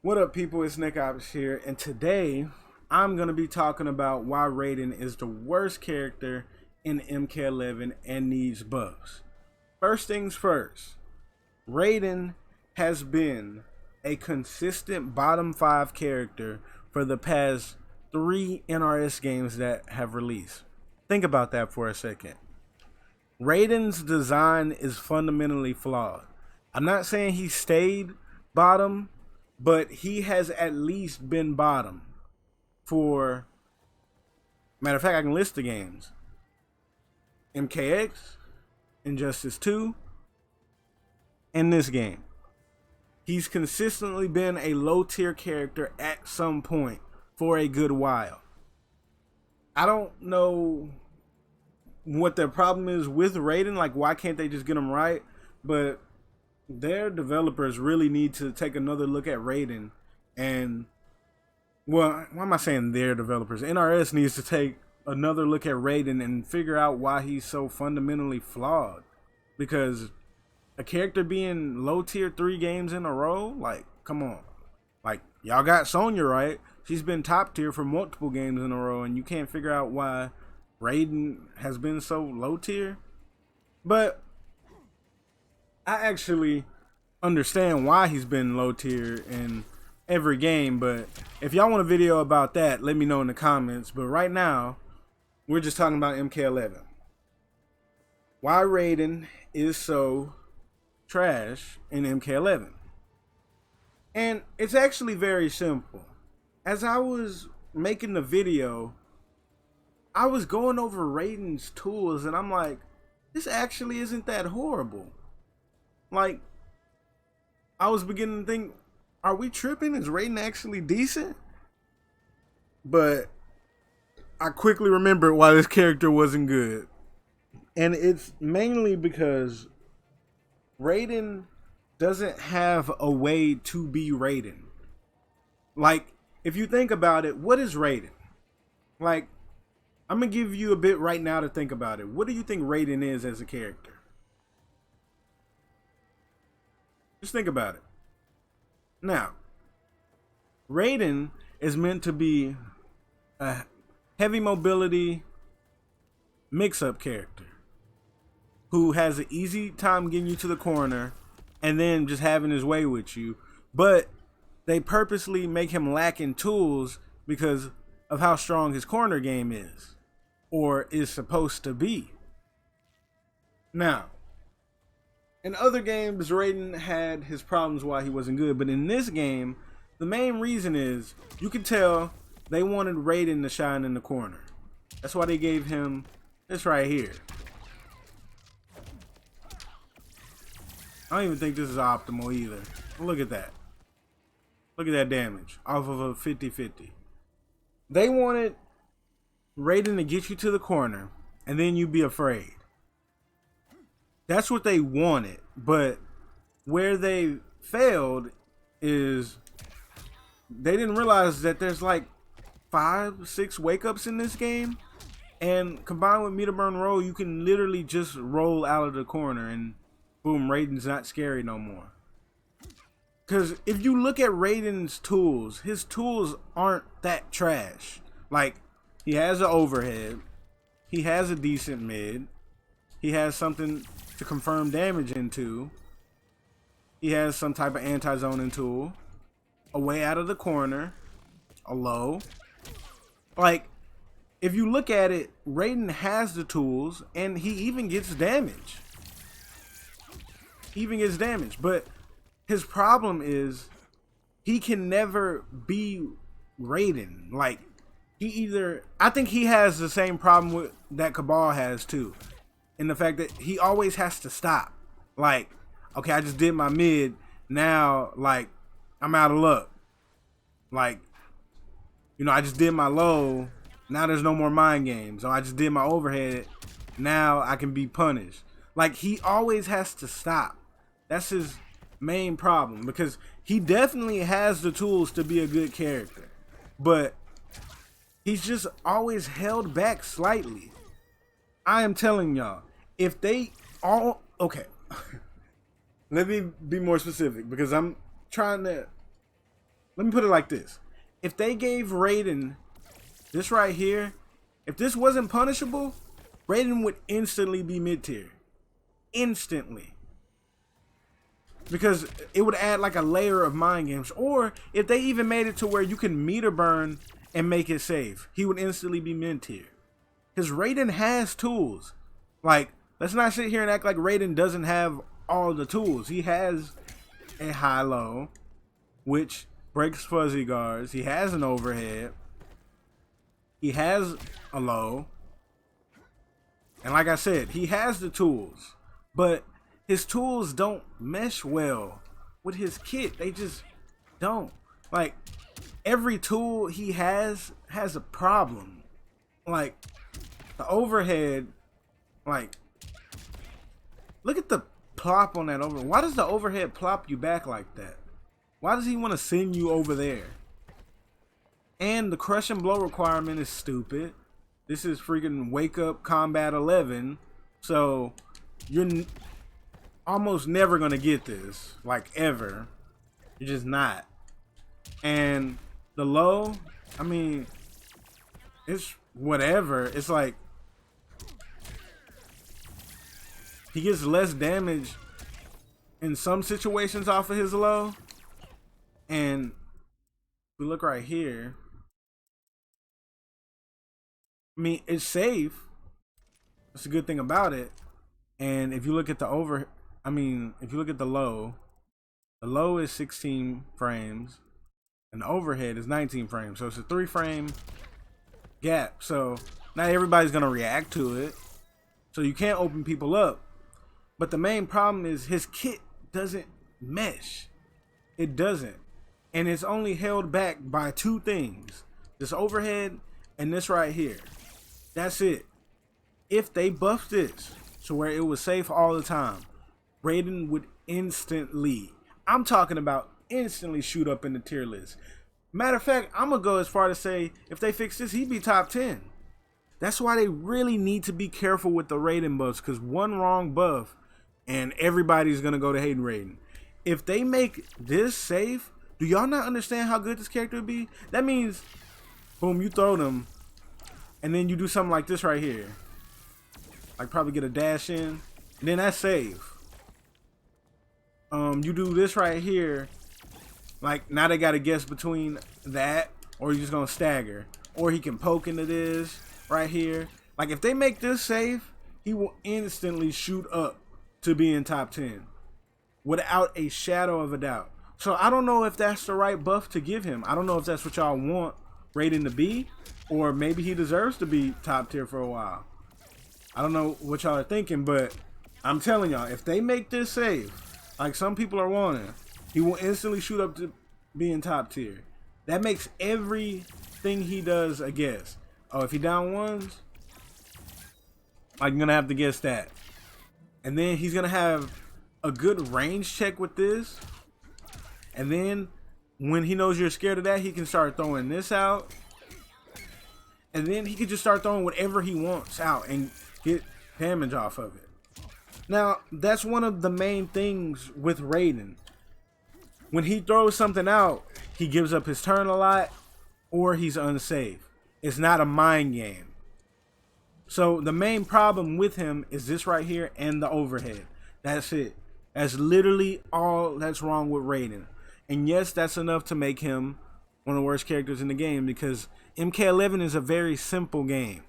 What up, people? It's Nickopz here, and today I'm going to be talking about why Raiden is the worst character in MK11 and needs buffs. First things first, Raiden has been a consistent bottom 5 character for the past 3 NRS games that have released. Think about that for a second. Raiden's design is fundamentally flawed. I'm not saying he stayed bottom, but he has at least been bottom for, matter of fact, I can list the games: MKX, Injustice 2, and this game. He's consistently been a low tier character at some point for a good while. I don't know what their problem is with Raiden, like why can't they just get him right, but their developers really need to take another look at Raiden. And, well, why am I saying their developers? NRS needs to take another look at Raiden and figure out why he's so fundamentally flawed. Because a character being low tier 3 games in a row, like, come on. Like, y'all got Sonya right. She's been top tier for multiple games in a row, and you can't figure out why Raiden has been so low tier. But I actually understand why he's been low tier in every game, but if y'all want a video about that, let me know in the comments. But right now, we're just talking about MK11. Why Raiden is so trash in MK11. And it's actually very simple. As I was making the video, I was going over Raiden's tools, and I'm like, this actually isn't that horrible. Like, I was beginning to think, are we tripping? Is Raiden actually decent? But I quickly remembered why this character wasn't good. And it's mainly because Raiden doesn't have a way to be Raiden. Like, if you think about it, what is Raiden? Like, I'm going to give you a bit right now to think about it. What do you think Raiden is as a character? Just think about it. Now, Raiden is meant to be a heavy mobility mix-up character who has an easy time getting you to the corner and then just having his way with you. But they purposely make him lack in tools because of how strong his corner game is, or is supposed to be. Now, in other games, Raiden had his problems why he wasn't good, but in this game, the main reason is, you can tell they wanted Raiden to shine in the corner. That's why they gave him this right here. I don't even think this is optimal either. Look at that. Look at that damage off of a 50-50. They wanted Raiden to get you to the corner, and then you'd be afraid. That's what they wanted, but where they failed is they didn't realize that there's like 5-6 wake-ups in this game, and combined with meter burn roll, you can literally just roll out of the corner and boom, Raiden's not scary no more. Because if you look at Raiden's tools, his tools aren't that trash. Like, he has an overhead, he has a decent mid, he has something to confirm damage into, he has some type of anti-zoning tool, a way out of the corner, a low. Like, if you look at it, Raiden has the tools, and he even gets damage. But his problem is he can never be Raiden. Like, I think he has the same problem that Cabal has too, in the fact that he always has to stop. Like, okay, I just did my mid, now, like, I'm out of luck. Like, you know, I just did my low, now there's no more mind games. So I just did my overhead, now I can be punished. Like, he always has to stop. That's his main problem, because he definitely has the tools to be a good character, but he's just always held back slightly. I am telling y'all, if they all, okay, let me be more specific, because I'm trying to let me put it like this. If they gave Raiden this right here, if this wasn't punishable, Raiden would instantly be mid tier. Instantly. Because it would add like a layer of mind games. Or if they even made it to where you can meter burn and make it safe, he would instantly be mid tier. Because Raiden has tools. Like, let's not sit here and act like Raiden doesn't have all the tools. He has a high-low, which breaks fuzzy guards. He has an overhead. He has a low. And like I said, he has the tools. But his tools don't mesh well with his kit. They just don't. Like, every tool he has a problem. Like, the overhead, like, look at the plop on that overhead. Why does the overhead plop you back like that? Why does he want to send you over there? And the crush and blow requirement is stupid. This is freaking Wake Up Combat 11. So, you're almost never going to get this. Like, ever. You're just not. And the low, I mean, it's whatever. It's like, he gets less damage in some situations off of his low. And if we look right here, I mean, it's safe. That's a good thing about it. And if you look at the if you look at the low is 16 frames and the overhead is 19 frames. So it's a 3-frame gap. So not everybody's going to react to it. So you can't open people up. But the main problem is his kit doesn't mesh. It doesn't. And it's only held back by 2 things. This overhead and this right here. That's it. If they buffed this to where it was safe all the time, Raiden would instantly, I'm talking about instantly, shoot up in the tier list. Matter of fact, I'm going to go as far to say, if they fix this, he'd be top 10. That's why they really need to be careful with the Raiden buffs, because one wrong buff and everybody's going to go to hating Raiden. If they make this safe, do y'all not understand how good this character would be? That means, boom, you throw them, and then you do something like this right here. Like probably get a dash in, and then that's safe. You do this right here, like now they got to guess between that, or you're just going to stagger. Or he can poke into this right here. Like if they make this safe, he will instantly shoot up to be in top 10 without a shadow of a doubt. So I don't know if that's the right buff to give him. I don't know if that's what y'all want Raiden to be, or maybe he deserves to be top tier for a while. I don't know what y'all are thinking, but I'm telling y'all, if they make this safe, like some people are wanting, he will instantly shoot up to being top tier. That makes everything he does a guess. Oh, if he down ones, like you're gonna have to guess that. And then he's gonna have a good range check with this. And then when he knows you're scared of that, he can start throwing this out. And then he can just start throwing whatever he wants out and get damage off of it. Now, that's one of the main things with Raiden. When he throws something out, he gives up his turn a lot, or he's unsafe. It's not a mind game. So the main problem with him is this right here and the overhead. That's it. That's literally all that's wrong with Raiden. And yes, that's enough to make him one of the worst characters in the game, because MK11 is a very simple game.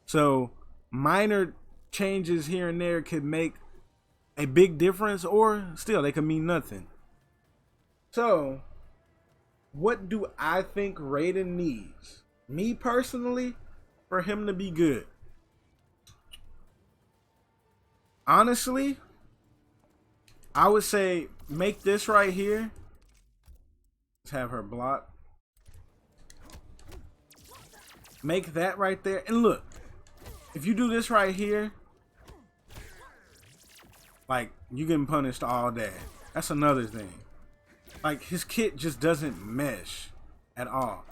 So minor changes here and there could make a big difference, or still they could mean nothing. So what do I think Raiden needs? Me personally, for him to be good. Honestly, I would say make this right here. Let's have her block. Make that right there. And look, if you do this right here, like, you getting punished all day. That's another thing. Like, his kit just doesn't mesh at all.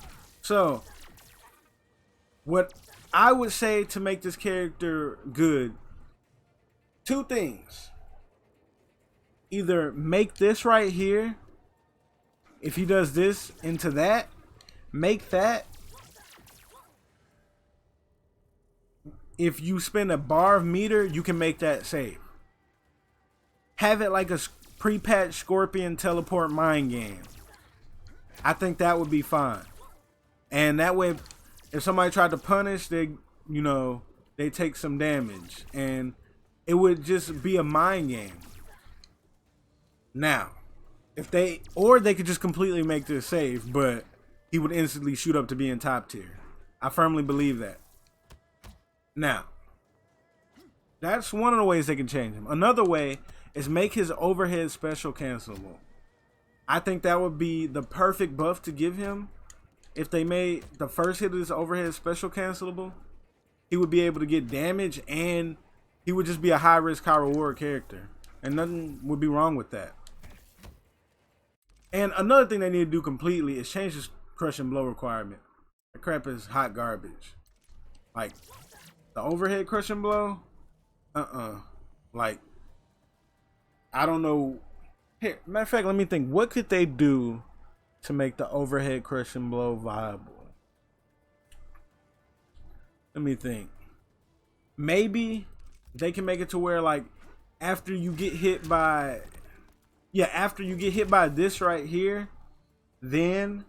So what I would say to make this character good, 2 things. Either make this right here if he does this into that, make that, if you spend a bar of meter, you can make that save. Have it like a pre-patch Scorpion teleport mind game. I think that would be fine. And that way, if somebody tried to punish, they, you know, they take some damage. And it would just be a mind game. Now, if they, or they could just completely make this save, but he would instantly shoot up to be in top tier. I firmly believe that. Now, that's one of the ways they can change him. Another way is make his overhead special cancelable. I think that would be the perfect buff to give him. If they made the first hit of his overhead special cancelable, he would be able to get damage and he would just be a high risk, high reward character. And nothing would be wrong with that. And another thing they need to do completely is change his crush and blow requirement. That crap is hot garbage. Like, the overhead crush and blow? Like, I don't know. Here, matter of fact, let me think. What could they do to make the overhead crush and blow viable? Let me think. Maybe they can make it to where, like, after you get hit by, after you get hit by this right here, then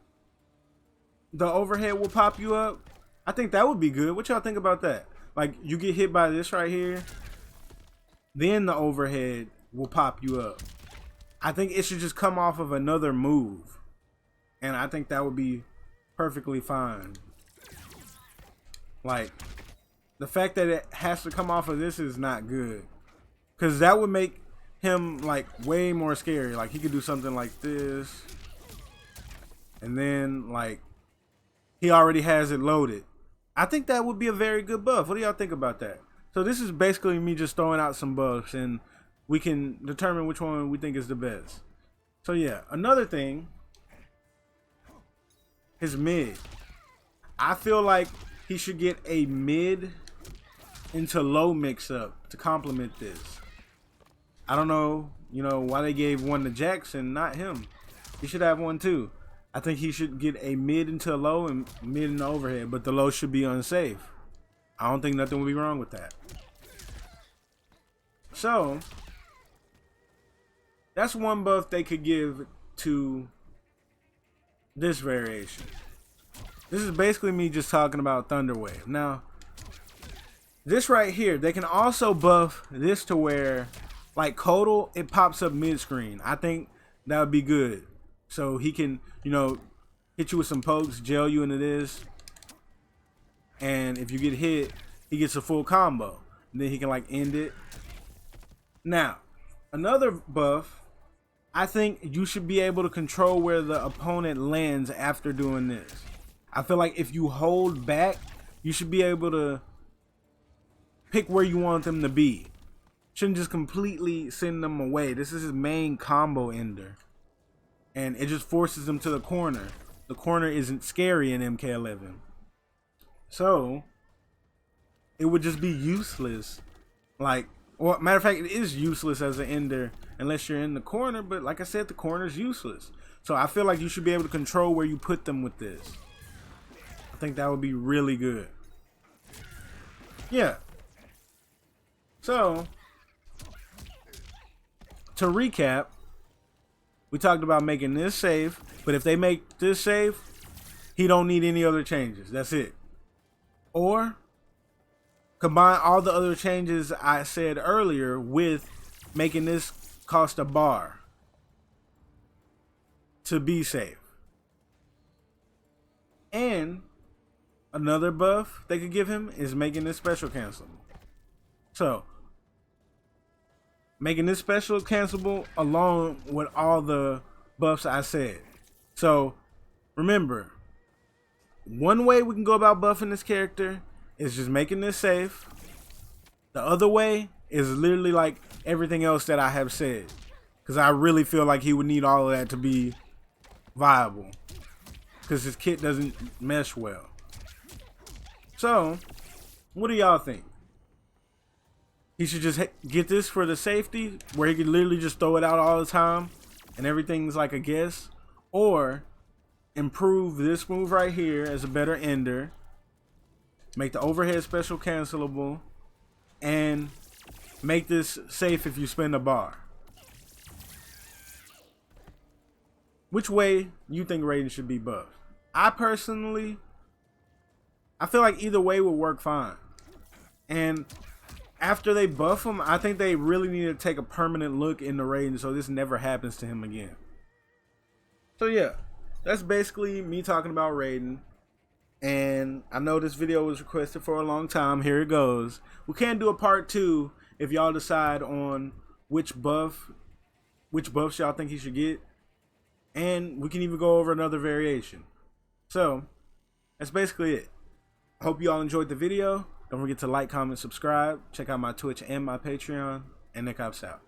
the overhead will pop you up. I think that would be good. What y'all think about that? Like, you get hit by this right here, then the overhead will pop you up. I think it should just come off of another move. And I think that would be perfectly fine. Like, the fact that it has to come off of this is not good. Because that would make him, like, way more scary. Like, he could do something like this. And then, like, he already has it loaded. I think that would be a very good buff. What do y'all think about that? So this is basically me just throwing out some buffs, and we can determine which one we think is the best. So yeah, another thing, his mid. I feel like he should get a mid into low mix up to complement this. I don't know, you know, why they gave one to Jackson, not him. He should have one too. I think he should get a mid into a low and mid into overhead, but the low should be unsafe. I don't think nothing would be wrong with that. So, that's one buff they could give to this variation. This is basically me just talking about Thunderwave. Now, this right here, they can also buff this to where, like Kodal, it pops up mid-screen. I think that would be good. So he can, you know, hit you with some pokes, gel you into this. And if you get hit, he gets a full combo. And then he can, like, end it. Now, another buff, I think you should be able to control where the opponent lands after doing this. I feel like if you hold back, you should be able to pick where you want them to be. Shouldn't just completely send them away. This is his main combo ender. And it just forces them to the corner. The corner isn't scary in MK11. So, it would just be useless. Like, well, matter of fact, it is useless as an ender unless you're in the corner. But like I said, the corner is useless. So I feel like you should be able to control where you put them with this. I think that would be really good. Yeah. So, to recap, we talked about making this safe, but if they make this safe, he don't need any other changes. That's it. Or combine all the other changes I said earlier with making this cost a bar to be safe. And another buff they could give him is making this special cancelable. So, making this special cancelable along with all the buffs I said. So, remember, one way we can go about buffing this character is just making this safe. The other way is literally like everything else that I have said. Because I really feel like he would need all of that to be viable. Because his kit doesn't mesh well. So, what do y'all think? He should just get this for the safety, where he can literally just throw it out all the time and everything's like a guess? or improve this move right here as a better ender, make the overhead special cancelable, and make this safe if you spend a bar. Which way you think Raiden should be buffed? I personally, I feel like either way would work fine. And after they buff him, I think they really need to take a permanent look into Raiden so this never happens to him again. So yeah, that's basically me talking about Raiden. And I know this video was requested for a long time. Here it goes. We can do a part 2 if y'all decide on which buffs y'all think he should get. And we can even go over another variation. So that's basically it. I hope you all enjoyed the video. Don't forget to like, comment, subscribe. Check out my Twitch and my Patreon. And Nickopz out.